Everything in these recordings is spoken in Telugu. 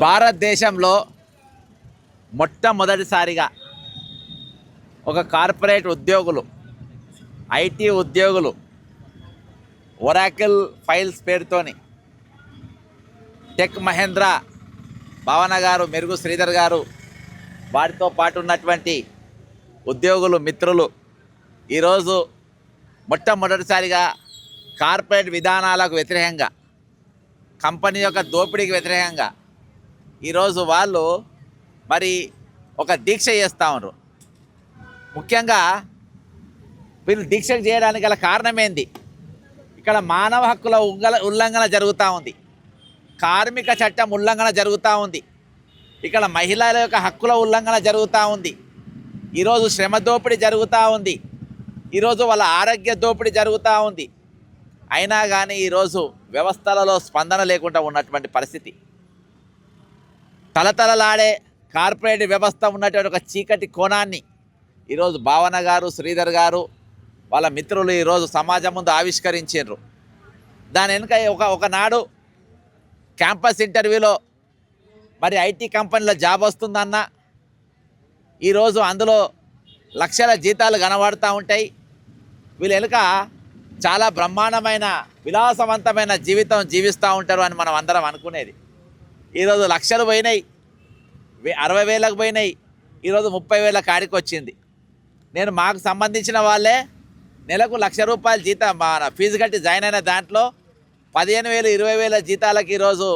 భారతదేశంలో మొట్టమొదటిసారిగా ఒక కార్పొరేట్ ఉద్యోగులు, ఐటీ ఉద్యోగులు ఒరాకిల్ ఫైల్స్ పేరుతోని టెక్ మహేంద్ర భావన గారు, మెరుగు శ్రీధర్ గారు, వారితో పాటు ఉన్నటువంటి ఉద్యోగులు మిత్రులు ఈరోజు మొట్టమొదటిసారిగా కార్పొరేట్ విధానాలకు వ్యతిరేకంగా, కంపెనీ యొక్క దోపిడీకి వ్యతిరేకంగా ఈరోజు వాళ్ళు మరి ఒక దీక్ష చేస్తూ ఉన్నారు. ముఖ్యంగా వీళ్ళు దీక్ష చేయడానికి గల కారణం ఏంది? ఇక్కడ మానవ హక్కుల ఉల్లంఘన జరుగుతూ ఉంది, కార్మిక చట్టం ఉల్లంఘన జరుగుతూ ఉంది, ఇక్కడ మహిళల యొక్క హక్కుల ఉల్లంఘన జరుగుతూ ఉంది, ఈరోజు శ్రమ దోపిడీ జరుగుతూ ఉంది, ఈరోజు వాళ్ళ ఆరోగ్య దోపిడీ జరుగుతూ ఉంది. అయినా కానీ ఈరోజు వ్యవస్థలలో స్పందన లేకుండా ఉన్నటువంటి పరిస్థితి. తలతలలాడే కార్పొరేట్ వ్యవస్థ ఉన్నటువంటి ఒక చీకటి కోణాన్ని ఈరోజు భావన గారు, శ్రీధర్ గారు, వాళ్ళ మిత్రులు ఈరోజు సమాజం ముందు ఆవిష్కరించారు. దాని వెనుక ఒకనాడు క్యాంపస్ ఇంటర్వ్యూలో మరి ఐటీ కంపెనీలో జాబ్ వస్తుందన్న ఈరోజు అందులో లక్షల జీతాలు కనబడుతూ ఉంటాయి. వీళ్ళ వెనుక చాలా బ్రహ్మాండమైన విలాసవంతమైన జీవితం జీవిస్తూ ఉంటారు అని మనం అందరం అనుకునేది. ఈరోజు లక్షలు పోయినాయి, 60,000కు పోయినాయి, ఈరోజు 30,000 కాడికి వచ్చింది. నేను మాకు సంబంధించిన వాళ్ళే నెలకు ₹1,00,000 జీతం మన ఫీజు కట్టి జాయిన్ అయిన దాంట్లో 15,000, 20,000 జీతాలకు ఈరోజు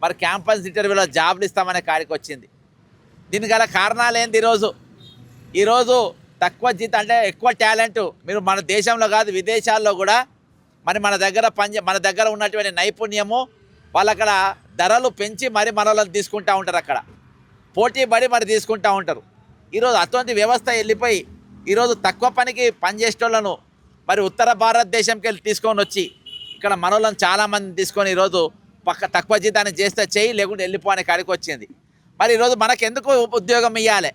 మరి క్యాంపస్ ఇంటర్వ్యూలో జాబ్లు ఇస్తామనే కాడికి వచ్చింది. దీనికి గల కారణాలు ఏంది? ఈరోజు తక్కువ జీతం అంటే ఎక్కువ టాలెంట్ మీరు మన దేశంలో కాదు విదేశాల్లో కూడా మరి మన దగ్గర ఉన్నటువంటి నైపుణ్యము వాళ్ళు అక్కడ ధరలు పెంచి మరి మనల్ని తీసుకుంటూ ఉంటారు, అక్కడ పోటీ పడి మరి తీసుకుంటూ ఉంటారు. ఈరోజు అటువంటి వ్యవస్థ వెళ్ళిపోయి ఈరోజు తక్కువ పనికి పనిచేసేటోళ్ళను మరి ఉత్తర భారతదేశంకి వెళ్ళి తీసుకొని వచ్చి ఇక్కడ మనోళ్ళని చాలామంది తీసుకొని ఈరోజు తక్కువ జీతాన్ని చేస్తే చేయి, లేకుంటే వెళ్ళిపోనే కాడికి వచ్చింది. మరి ఈరోజు మనకెందుకు ఉద్యోగం ఇవ్వాలి,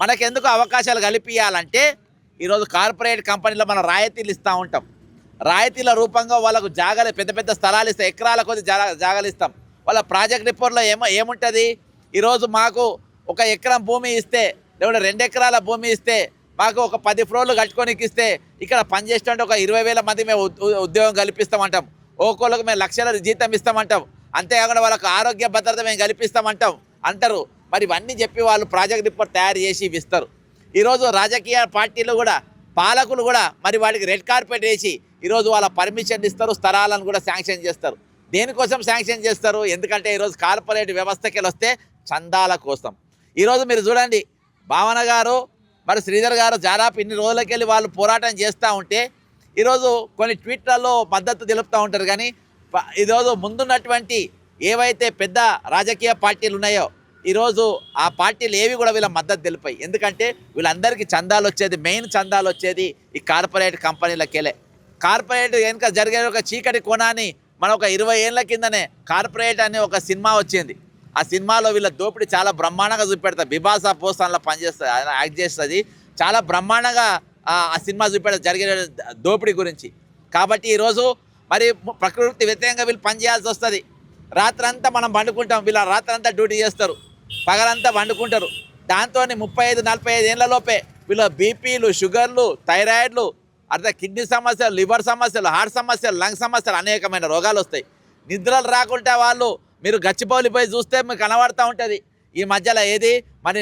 మనకెందుకు అవకాశాలు కల్పించాలంటే ఈరోజు కార్పొరేట్ కంపెనీలో మనం రాయితీలు ఇస్తూ ఉంటాం. రాయితీల రూపంగా వాళ్ళకు జాగాలు, పెద్ద పెద్ద స్థలాలు ఇస్తాం, ఎకరాల కొద్ది జాగాలు ఇస్తాం. వాళ్ళ ప్రాజెక్ట్ రిపోర్ట్లో ఏముంటుంది? ఈరోజు మాకు 1 ఎకరం భూమి ఇస్తే, లేకుంటే 2 ఎకరాల భూమి ఇస్తే, మాకు ఒక 10 ఫ్లోర్లు కట్టుకోనికి ఇస్తే ఇక్కడ పనిచేస్తుంటే ఒక 20,000 మంది మేము ఉద్యోగం కల్పిస్తామంటాం, ఒక్కొక్కరికి మేము లక్షల జీతం ఇస్తామంటాం, అంతేకాకుండా వాళ్ళకు ఆరోగ్య భద్రత మేము కల్పిస్తామంటాం అంటారు. మరి ఇవన్నీ చెప్పి వాళ్ళు ప్రాజెక్ట్ రిపోర్ట్ తయారు చేసి ఇస్తారు. ఈరోజు రాజకీయ పార్టీలు కూడా, పాలకులు కూడా మరి వాటికి రెడ్ కార్పెట్ వేసి ఈరోజు వాళ్ళ పర్మిషన్ ఇస్తారు, స్థలాలను కూడా శాంక్షన్ చేస్తారు. దేనికోసం శాంక్షన్ చేస్తారు? ఎందుకంటే ఈరోజు కార్పొరేట్ వ్యవస్థకి వస్తే చందాల కోసం. ఈరోజు మీరు చూడండి, భావన గారు మరి శ్రీధర్ గారు దాదాపు ఇన్ని రోజులకెళ్ళి వాళ్ళు పోరాటం చేస్తూ ఉంటే ఈరోజు కొన్ని ట్వీట్లలో మద్దతు తెలుపుతూ ఉంటారు. కానీ ఈరోజు ముందున్నటువంటి ఏవైతే పెద్ద రాజకీయ పార్టీలు ఉన్నాయో ఈరోజు ఆ పార్టీలు ఏవి కూడా వీళ్ళ మద్దతు తెలిపాయి. ఎందుకంటే వీళ్ళందరికీ చందాలు వచ్చేది, మెయిన్ చందాలు వచ్చేది ఈ కార్పొరేట్ కంపెనీలకెళ్ళే. కార్పొరేట్ వెనుక జరిగే ఒక చీకటి కోణాన్ని మనం ఒక 20 ఏళ్ళ కిందనే కార్పొరేట్ అనే ఒక సినిమా వచ్చింది. ఆ సినిమాలో వీళ్ళ దోపిడీ చాలా బ్రహ్మాండంగా చూపెడతారు. బిబాసా పోస్తాన్లో పనిచేస్తుంది, యాక్ట్ చేస్తుంది. చాలా బ్రహ్మాండంగా ఆ సినిమా చూపెడతారు జరిగే దోపిడీ గురించి. కాబట్టి ఈరోజు మరి ప్రకృతి వ్యతిరేకంగా వీళ్ళు పనిచేయాల్సి వస్తుంది. రాత్రంతా మనం వండుకుంటాం, వీళ్ళ రాత్రంతా డ్యూటీ చేస్తారు, పగలంతా వండుకుంటారు. దాంతో 35-45 ఏళ్ళ లోపే వీళ్ళ బీపీలు, షుగర్లు, థైరాయిడ్లు, కిడ్నీ సమస్యలు, లివర్ సమస్యలు, హార్ట్ సమస్యలు, లంగ్ సమస్యలు, అనేకమైన రోగాలు వస్తాయి. నిద్రలు రాకుంటే వాళ్ళు మీరు గచ్చిబౌలి పోయి చూస్తే మీకు కనబడుతూ ఉంటుంది. ఈ మధ్యలో మరి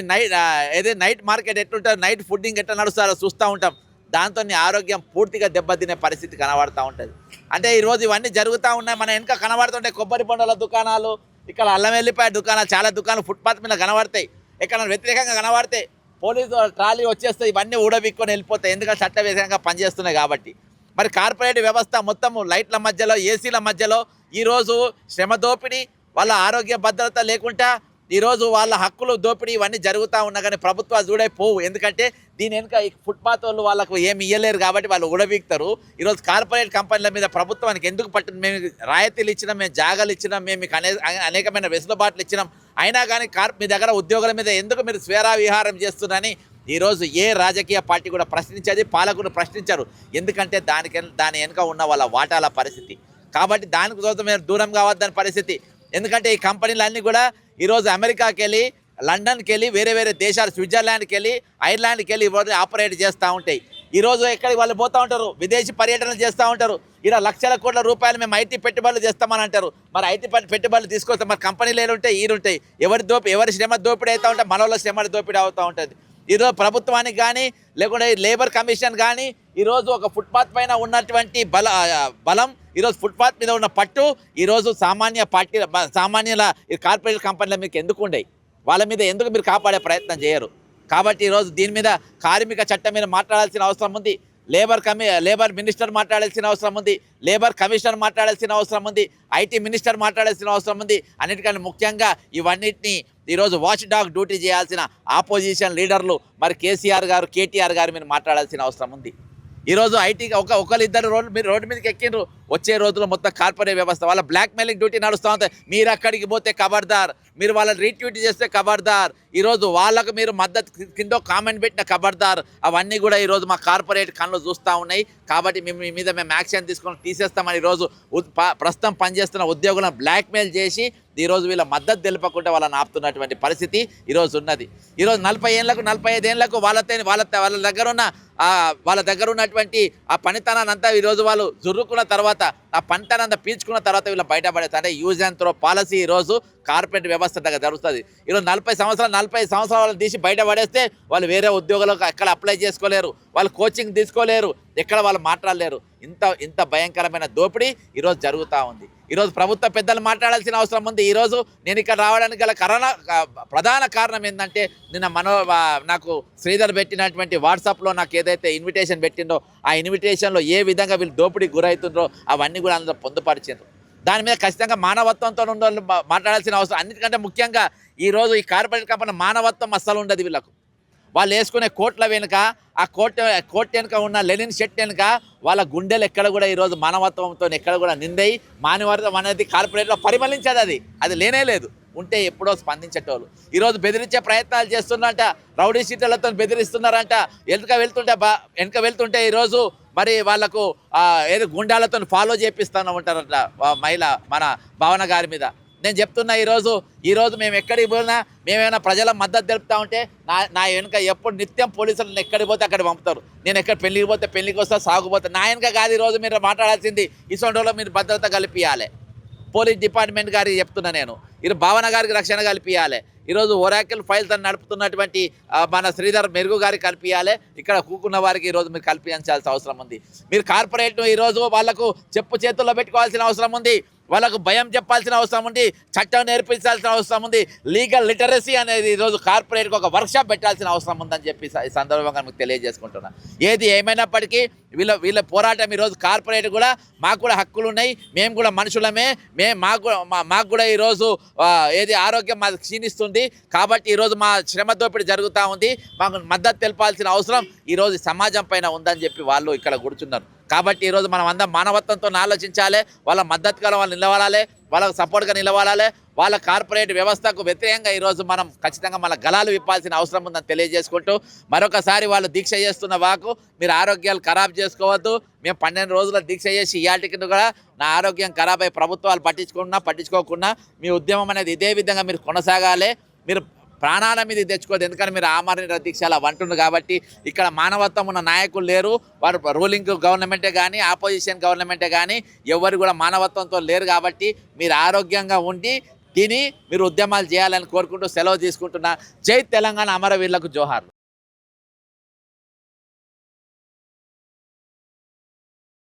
నైట్ మార్కెట్ ఎట్లుంటుంది, నైట్ ఫుడ్డింగ్ ఎట్లా నడుస్తారో చూస్తూ ఉంటాం. దాంతో ఆరోగ్యం పూర్తిగా దెబ్బతినే పరిస్థితి కనబడుతూ ఉంటుంది. అంటే ఈరోజు ఇవన్నీ జరుగుతూ ఉన్నాయి. మన వెనుక కనబడుతుంటాయి కొబ్బరి బొండల దుకాణాలు, ఇక్కడ అల్లం వెల్లిపాయ దుకాణాలు, చాలా దుకాణాలు ఫుట్పాత్ మీద కనబడతాయి. ఎక్కడ వ్యతిరేకంగా కనబడితే పోలీసు ట్రాలీ వచ్చేస్తాయి, ఇవన్నీ ఊడబిక్కొని వెళ్ళిపోతాయి. ఎందుకంటే చట్ట వ్యతిరేకంగా పనిచేస్తున్నాయి కాబట్టి. మరి కార్పొరేట్ వ్యవస్థ మొత్తము లైట్ల మధ్యలో, ఏసీల మధ్యలో ఈరోజు శ్రమ దోపిడీ, వాళ్ళ ఆరోగ్య భద్రత లేకుండా ఈరోజు వాళ్ళ హక్కులు దోపిడీ ఇవన్నీ జరుగుతూ ఉన్నా కానీ ప్రభుత్వాలు చూడైపోవు. ఎందుకంటే దీని వెనుక ఈ ఫుట్పాత్ వాళ్ళు వాళ్ళకు ఏమి ఇవ్వలేరు కాబట్టి వాళ్ళు ఉడబీక్తారు. ఈరోజు కార్పొరేట్ కంపెనీల మీద ప్రభుత్వానికి ఎందుకు పట్టింది? మేము రాయితీలు ఇచ్చినాం, మేము జాగాలు ఇచ్చినాం, మేము మీకు అనేకమైన వెసులుబాట్లు ఇచ్చినాం, అయినా కానీ మీ దగ్గర ఉద్యోగుల మీద ఎందుకు మీరు స్వేరా విహారం చేస్తున్నారని ఈరోజు ఏ రాజకీయ పార్టీ కూడా ప్రశ్నించేది, పాలకులు ప్రశ్నించారు. ఎందుకంటే దాని వెనుక ఉన్న వాళ్ళ వాటాల పరిస్థితి. కాబట్టి దానికి మేము దూరం కావద్దని పరిస్థితి. ఎందుకంటే ఈ కంపెనీలన్నీ కూడా ఈరోజు అమెరికాకి వెళ్ళి, లండన్కి వెళ్ళి, వేరే వేరే దేశాలు, స్విట్జర్లాండ్కి వెళ్ళి, ఐర్లాండ్కి వెళ్ళి ఆపరేట్ చేస్తూ ఉంటాయి. ఈరోజు ఎక్కడికి వాళ్ళు పోతూ ఉంటారు, విదేశీ పర్యటనలు చేస్తూ ఉంటారు. ఇలా లక్షల కోట్ల రూపాయలు మేము ఐటీ పెట్టుబడులు చేస్తామని అంటారు. మరి ఐటీ పెట్టుబడులు తీసుకొస్తే మరి కంపెనీలు ఏలుంటాయి, ఈరుంటాయి. ఎవరి శ్రమ దోపిడీ అవుతూ ఉంటాయి, మనోళ్ళ శ్రమ దోపిడీ అవుతూ ఉంటుంది. ఈరోజు ప్రభుత్వానికి కానీ, లేకుంటే లేబర్ కమిషన్ కానీ, ఈరోజు ఒక ఫుట్పాత్ పైన ఉన్నటువంటి బలం, ఈరోజు ఫుట్పాత్ మీద ఉన్న పట్టు, ఈరోజు సామాన్యుల కార్పొరేట్ కంపెనీల మీకు ఎందుకు ఉండయి? వాళ్ళ మీద ఎందుకు మీరు కాపాడే ప్రయత్నం చేయరు? కాబట్టి ఈరోజు దీని మీద కార్మిక చట్టం మీద మాట్లాడాల్సిన అవసరం ఉంది. లేబర్ మినిస్టర్ మాట్లాడాల్సిన అవసరం ఉంది. లేబర్ కమిషనర్ మాట్లాడాల్సిన అవసరం ఉంది. ఐటీ మినిస్టర్ మాట్లాడాల్సిన అవసరం ఉంది. అన్నిటికంటే ముఖ్యంగా ఇవన్నిటిని ఈరోజు వాచ్ డాగ్ డ్యూటీ చేయాల్సిన ఆపోజిషన్ లీడర్లు మరి కేసీఆర్ గారు, కేటీఆర్ గారు మీరు మాట్లాడాల్సిన అవసరం ఉంది. ఈరోజు ఐటీకి ఒకరిద్దరు రోడ్డు మీదకి ఎక్కిండ్రు. వచ్చే రోజుల్లో మొత్తం కార్పొరేట్ వ్యవస్థ వాళ్ళ బ్లాక్ మెయిలింగ్ డ్యూటీ నడుస్తూ ఉంటాయి. మీరు అక్కడికి పోతే ఖబర్దార్, మీరు వాళ్ళని రీట్వీట్ చేస్తే ఖబర్దార్, ఈరోజు వాళ్ళకు మీరు మద్దతు కింద కామెంట్ పెట్టిన ఖబర్దార్. అవన్నీ కూడా ఈరోజు మా కార్పొరేట్ కళ్ళు చూస్తూ ఉన్నాయి. కాబట్టి మీ మీద మేము యాక్షన్ తీసుకొని తీసేస్తామని ఈరోజు ప్రస్తుతం పనిచేస్తున్న ఉద్యోగులను బ్లాక్మెయిల్ చేసి ఈరోజు వీళ్ళ మద్దతు తెలుపకుండా వాళ్ళని ఆపుతున్నటువంటి పరిస్థితి ఈరోజు ఉన్నది. ఈరోజు 40 ఏళ్లకు 45 ఏళ్లకు వాళ్ళ దగ్గర ఉన్నటువంటి ఆ పనితనాన్ని అంతా ఈరోజు వాళ్ళు జుర్రుకున్న తర్వాత, ఆ పనితనం అంతా పీల్చుకున్న తర్వాత వీళ్ళు బయటపడేస్తారు. అంటే యూజ్ అండ్ త్రో పాలసీ ఈరోజు కార్పొరేట్ వ్యవస్థ దగ్గర జరుగుతుంది. ఈరోజు 40 సంవత్సరాలు తీసి బయట పడేస్తే వాళ్ళు వేరే ఉద్యోగాలకు ఎక్కడ అప్లై చేసుకోలేరు, వాళ్ళు కోచింగ్ తీసుకోలేరు, ఎక్కడ వాళ్ళు మాట్లాడలేరు. ఇంత భయంకరమైన దోపిడీ ఈరోజు జరుగుతూ ఉంది. ఈరోజు ప్రభుత్వ పెద్దలు మాట్లాడాల్సిన అవసరం ఉంది. ఈరోజు నేను ఇక్కడ రావడానికి గల ప్రధాన కారణం ఏంటంటే, నిన్న నాకు శ్రీధర్ పెట్టినటువంటి వాట్సాప్లో నాకు ఏదైతే ఇన్విటేషన్ పెట్టిండో, ఆ ఇన్విటేషన్లో ఏ విధంగా వీళ్ళు దోపిడీకి గురవుతుండ్రో అవన్నీ కూడా అందులో పొందుపరిచిండ్రు. దాని మీద ఖచ్చితంగా మానవత్వంతో ఉండాలని మాట్లాడాల్సిన అవసరం. అన్నిటికంటే ముఖ్యంగా ఈరోజు ఈ కార్పొరేట్ కంపెనీ మానవత్వం అస్సలు ఉండదు వీళ్ళకు. వాళ్ళు వేసుకునే కోట్ల వెనుక, ఆ కోట్ వెనుక ఉన్న లెనిన్ షర్ట్ వెనుక వాళ్ళ గుండెలు ఎక్కడ కూడా ఈరోజు మానవత్వంతో ఎక్కడ కూడా నిందయి మానవత్వం అనేది కార్పొరేట్లో పరిమళించదు. అది లేనే లేదు. ఉంటే ఎప్పుడో స్పందించేటోళ్ళు ఈరోజు బెదిరించే ప్రయత్నాలు చేస్తున్నారంట, రౌడీ షీటర్లతో బెదిరిస్తున్నారంట. వెనుక వెళ్తుంటే ఈరోజు మరి వాళ్ళకు ఏదో గుండాలతో ఫాలో చేపిస్తూ ఉంటారంట మన భావన గారి మీద. నేను చెప్తున్నా, ఈరోజు మేము ఎక్కడికి పోయినా, మేమేమైనా ప్రజల మద్దతు తెలుపుతా ఉంటే నా వెనుక ఎప్పుడు నిత్యం పోలీసులు ఎక్కడికి పోతే అక్కడ పంపుతారు. నేను ఎక్కడ పెళ్ళికి పోతే పెళ్ళికి వస్తా, సాగుపోతా. నా వెనుక కాదు ఈరోజు మీరు మాట్లాడాల్సింది. ఇసొంటోలో మీరు భద్రత కల్పించాలి. పోలీస్ డిపార్ట్మెంట్ గారికి చెప్తున్నా నేను, భావన గారికి రక్షణ కల్పించాలి. ఈరోజు ఒరాకిల్ ఫైల్స్ అని నడుపుతున్నటువంటి మన శ్రీధర్ మెరుగు గారికి కల్పించాలి. ఇక్కడ కూకున్న వారికి ఈరోజు మీరు కల్పించాల్సిన అవసరం ఉంది. మీరు కార్పొరేట్ను ఈరోజు వాళ్లకు చెప్పు చేతుల్లో పెట్టుకోవాల్సిన అవసరం ఉంది. వాళ్ళకు భయం చెప్పాల్సిన అవసరం ఉంది. చట్టం నేర్పించాల్సిన అవసరం ఉంది. లీగల్ లిటరసీ అనేది ఈరోజు కార్పొరేట్కి ఒక వర్క్షాప్ పెట్టాల్సిన అవసరం ఉందని చెప్పి ఈ సందర్భంగా మీకు తెలియజేసుకుంటున్నా. ఏది ఏమైనప్పటికీ వీళ్ళ పోరాటం ఈరోజు కార్పొరేట్ కూడా మాకు కూడా హక్కులు ఉన్నాయి. మేము కూడా మనుషులమే. మాకు కూడా ఈరోజు ఏది ఆరోగ్యం మాకు క్షీణిస్తుంది. కాబట్టి ఈరోజు మా శ్రమ దోపిడీ జరుగుతూ ఉంది. మాకు మద్దతు తెలపాల్సిన అవసరం ఈరోజు సమాజం పైన ఉందని చెప్పి వాళ్ళు ఇక్కడ కూర్చున్నారు. కాబట్టి ఈరోజు మనం అందరం మానవత్వంతో ఆలోచించాలి. వాళ్ళ మద్దతుగా వాళ్ళు నిలబడాలి, వాళ్ళకు సపోర్ట్గా నిలబడాలి. వాళ్ళ కార్పొరేట్ వ్యవస్థకు వ్యతిరేకంగా ఈరోజు మనం ఖచ్చితంగా మన గళాలు విప్పాల్సిన అవసరం ఉందని తెలియజేసుకుంటూ, మరొకసారి వాళ్ళు దీక్ష చేస్తున్న వాకు మీరు ఆరోగ్యాలు ఖరాబ్ చేసుకోవద్దు. మేము 12 రోజుల దీక్ష చేసి ఇయాటికి కూడా నా ఆరోగ్యం ఖరాబ్ అయ్యి ప్రభుత్వాలు పట్టించుకోకుండా మీ ఉద్యమం అనేది ఇదే విధంగా మీరు కొనసాగాలి. మీరు ప్రాణాల మీద తెచ్చుకోదు. ఎందుకంటే మీరు ఆమరణ దీక్షలు అంటున్నారు. కాబట్టి ఇక్కడ మానవత్వం ఉన్న నాయకులు లేరు. వారు రూలింగ్ గవర్నమెంటే కానీ, ఆపోజిషన్ గవర్నమెంటే కానీ ఎవరు కూడా మానవత్వంతో లేరు. కాబట్టి మీరు ఆరోగ్యంగా ఉండి తిని మీరు ఉద్యమాలు చేయాలని కోరుకుంటూ సెలవు తీసుకుంటున్నా. జై తెలంగాణ, అమరవీరులకు జోహార్లు.